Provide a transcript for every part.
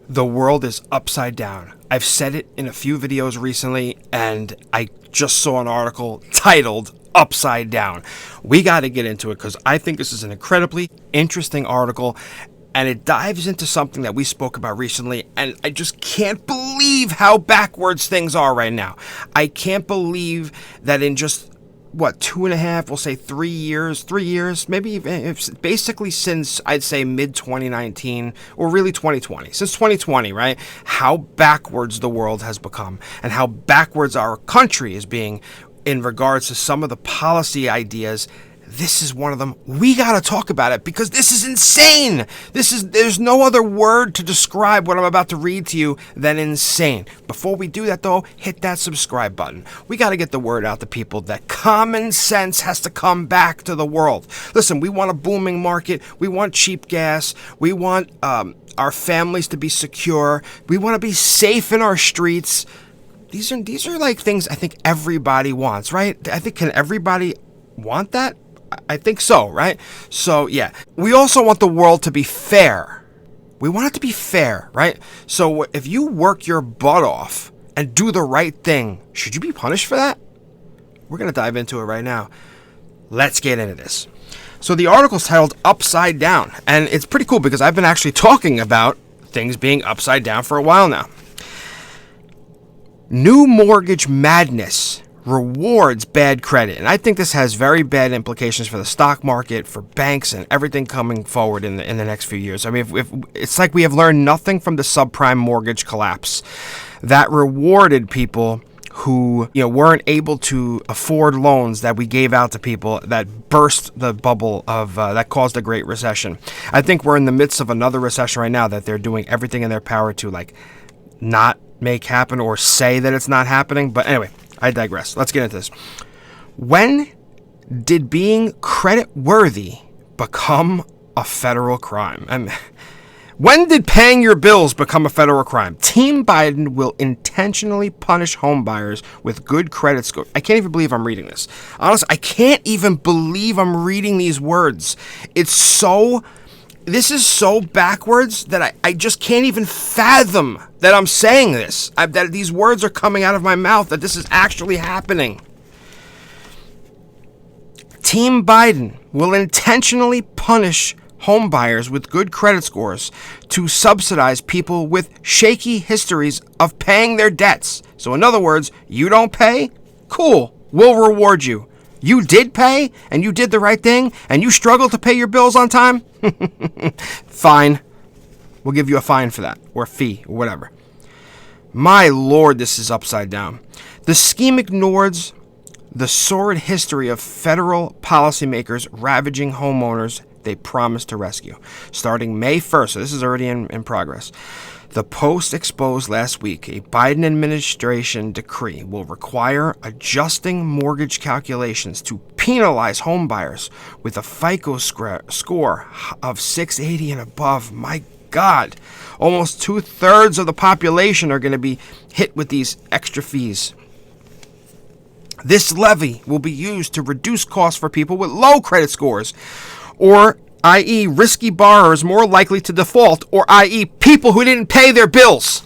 The world is upside down. I've said it in a few videos recently, and I just saw an article titled Upside Down. We got to get into it because I think this is an incredibly interesting article, and it dives into something that we spoke about recently, and I just can't believe how backwards things are right now. I can't believe that in just 2.5, we'll say 3 years, maybe even basically since I'd say mid 2019 or really 2020, since 2020, right? How backwards the world has become and how backwards our country is being in regards to some of the policy ideas. This is one of them. We got to talk about it because this is insane. There's no other word to describe what I'm about to read to you than insane. Before we do that though, hit that subscribe button. We got to get the word out to people that common sense has to come back to the world. Listen, we want a booming market. We want cheap gas. We want our families to be secure. We want to be safe in our streets. These are like things I think everybody wants, right? Can everybody want that? I think so, right? So, yeah. We also want the world to be fair. We want it to be fair, right? So, if you work your butt off and do the right thing, should you be punished for that? We're going to dive into it right now. Let's get into this. So, the article's titled Upside Down, and it's pretty cool because I've been actually talking about things being upside down for a while now. New mortgage madness rewards bad credit. And I think this has very bad implications for the stock market, for banks, and everything coming forward in the next few years. I mean, if it's like we have learned nothing from the subprime mortgage collapse that rewarded people who weren't able to afford loans that we gave out to people that burst the bubble of that caused the Great Recession. I think we're in the midst of another recession right now that they're doing everything in their power to not make happen or say that it's not happening. But anyway, I digress. Let's get into this. When did being credit worthy become a federal crime? When did paying your bills become a federal crime? Team Biden will intentionally punish homebuyers with good credit score. I can't even believe I'm reading this. Honestly, I can't even believe I'm reading these words. This is so backwards that I just can't even fathom that I'm saying this. That these words are coming out of my mouth, that this is actually happening. Team Biden will intentionally punish homebuyers with good credit scores to subsidize people with shaky histories of paying their debts. So in other words, you don't pay? Cool, we'll reward you. You did pay, and you did the right thing, and you struggled to pay your bills on time? Fine. We'll give you a fine for that, or a fee, or whatever. My Lord, this is upside down. The scheme ignores the sordid history of federal policymakers ravaging homeowners they promised to rescue. Starting May 1st, so this is already in progress. The Post exposed last week a Biden administration decree will require adjusting mortgage calculations to penalize homebuyers with a FICO score of 680 and above. My God, almost 2/3 of the population are going to be hit with these extra fees. This levy will be used to reduce costs for people with low credit scores, or i.e. risky borrowers more likely to default, or i.e. people who didn't pay their bills.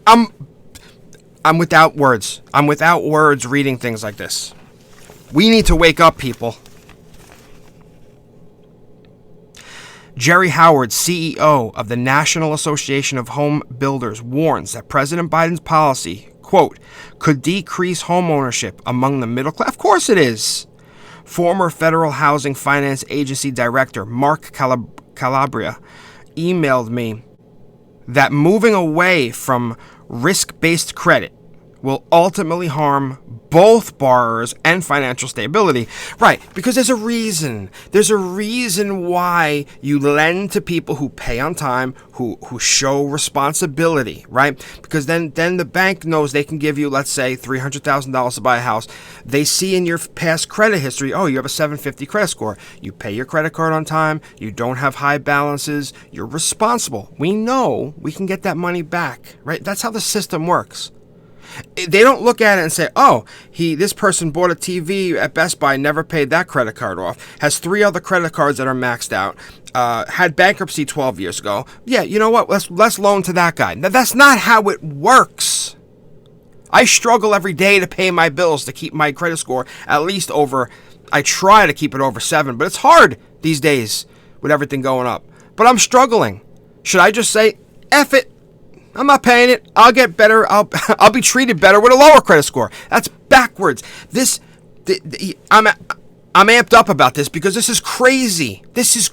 I'm without words. I'm without words reading things like this. We need to wake up, people. Jerry Howard, CEO of the National Association of Home Builders, warns that President Biden's policy, quote, could decrease home ownership among the middle class. Of course it is. Former Federal Housing Finance Agency Director Mark Calabria emailed me that moving away from risk-based credit will ultimately harm both borrowers and financial stability. Right, because there's a reason. There's a reason why you lend to people who pay on time, who show responsibility, right? Because then the bank knows they can give you, let's say, $300,000 to buy a house. They see in your past credit history, oh, you have a 750 credit score. You pay your credit card on time. You don't have high balances. You're responsible. We know we can get that money back, right? That's how the system works. They don't look at it and say, oh, this person bought a TV at Best Buy, never paid that credit card off, has 3 other credit cards that are maxed out, had bankruptcy 12 years ago. Yeah, you know what? Let's loan to that guy. Now, that's not how it works. I struggle every day to pay my bills to keep my credit score at least over. I try to keep it over 7, but it's hard these days with everything going up. But I'm struggling. Should I just say, F it? I'm not paying it. I'll get better. I'll be treated better with a lower credit score. That's backwards. I'm amped up about this because this is crazy. This is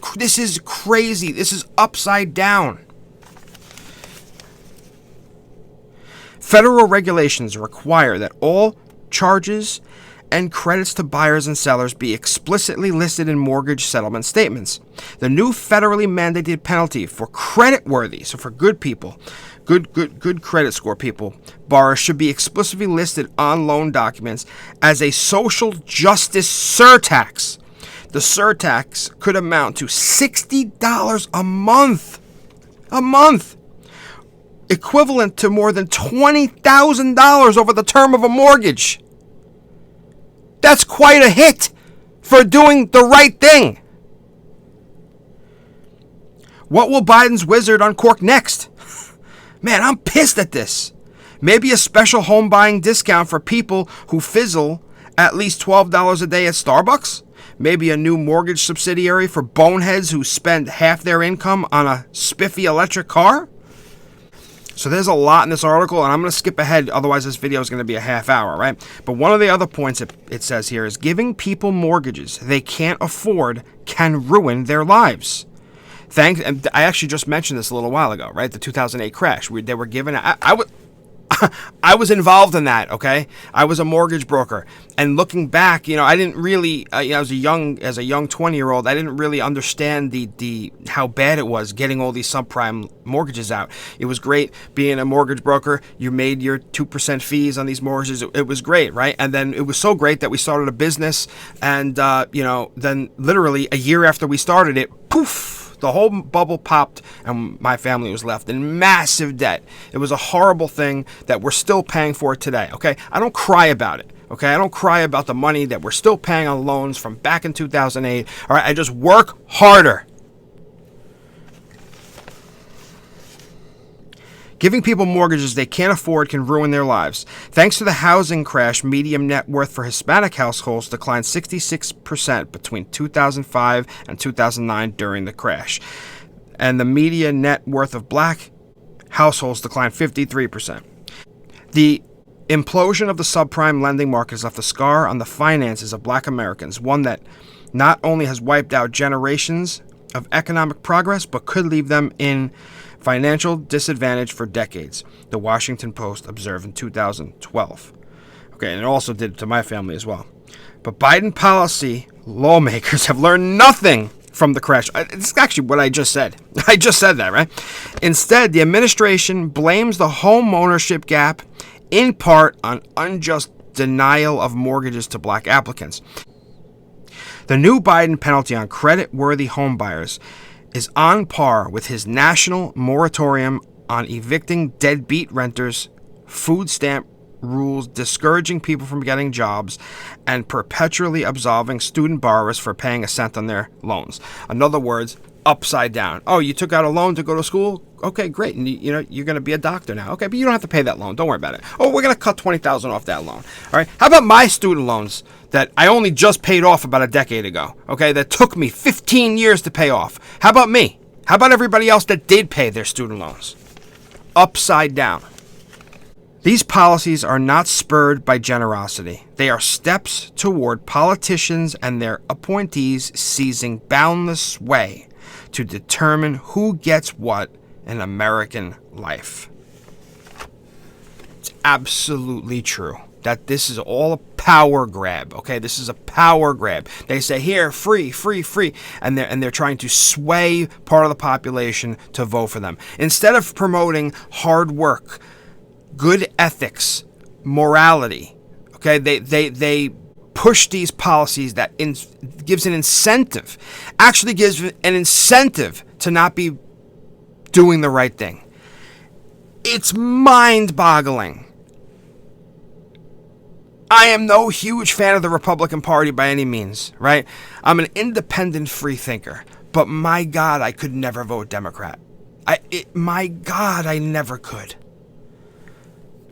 crazy. This is upside down. Federal regulations require that all charges and credits to buyers and sellers be explicitly listed in mortgage settlement statements. The new federally mandated penalty for creditworthy, so for good people, good credit score people, borrowers should be explicitly listed on loan documents as a social justice surtax. The surtax could amount to $60 a month. A month! Equivalent to more than $20,000 over the term of a mortgage. That's quite a hit for doing the right thing. What will Biden's wizard uncork next? Man, I'm pissed at this. Maybe a special home buying discount for people who fizzle at least $12 a day at Starbucks? Maybe a new mortgage subsidiary for boneheads who spend half their income on a spiffy electric car? So there's a lot in this article, and I'm going to skip ahead, otherwise this video is going to be a half hour, right? But one of the other points it says here is giving people mortgages they can't afford can ruin their lives. And I actually just mentioned this a little while ago, right? The 2008 crash. They were given... I was involved in that, okay? I was a mortgage broker. And looking back, I didn't really, as a young 20-year-old, I didn't really understand the how bad it was getting all these subprime mortgages out. It was great being a mortgage broker. You made your 2% fees on these mortgages. It was great, right? And then it was so great that we started a business. And, then literally a year after we started it, poof! The whole bubble popped and my family was left in massive debt. It was a horrible thing that we're still paying for today, okay? I don't cry about it, okay? I don't cry about the money that we're still paying on loans from back in 2008, all right? I just work harder. Giving people mortgages they can't afford can ruin their lives. Thanks to the housing crash, median net worth for Hispanic households declined 66% between 2005 and 2009 during the crash. And the median net worth of black households declined 53%. The implosion of the subprime lending market has left a scar on the finances of black Americans, one that not only has wiped out generations of economic progress, but could leave them in financial disadvantage for decades, the Washington Post observed in 2012. Okay, and it also did it to my family as well. But Biden policy lawmakers have learned nothing from the crash. It's actually what I just said. I just said that, right? Instead, the administration blames the home ownership gap in part on unjust denial of mortgages to black applicants. The new Biden penalty on credit-worthy homebuyers is on par with his national moratorium on evicting deadbeat renters, food stamp rules discouraging people from getting jobs, and perpetually absolving student borrowers for paying a cent on their loans. In other words, upside down. Oh, you took out a loan to go to school? Okay, great. And you're going to be a doctor now. Okay, but you don't have to pay that loan. Don't worry about it. Oh, we're going to cut $20,000 off that loan. All right. How about my student loans that I only just paid off about a decade ago? Okay, that took me 15 years to pay off. How about me? How about everybody else that did pay their student loans? Upside down. These policies are not spurred by generosity. They are steps toward politicians and their appointees seizing boundless sway to determine who gets what in American life. It's absolutely true that this is all a power grab, okay? This is a power grab. They say, here, free, free, free, and they're trying to sway part of the population to vote for them. Instead of promoting hard work, good ethics, morality, okay? They push these policies that gives an incentive, actually gives an incentive to not be doing the right thing. It's mind-boggling. I am no huge fan of the Republican Party by any means, right? I'm an independent free thinker, but my God, I could never vote Democrat. My God, I never could.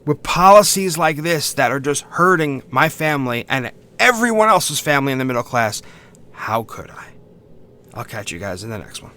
With policies like this that are just hurting my family and everyone else's family in the middle class, how could I? I'll catch you guys in the next one.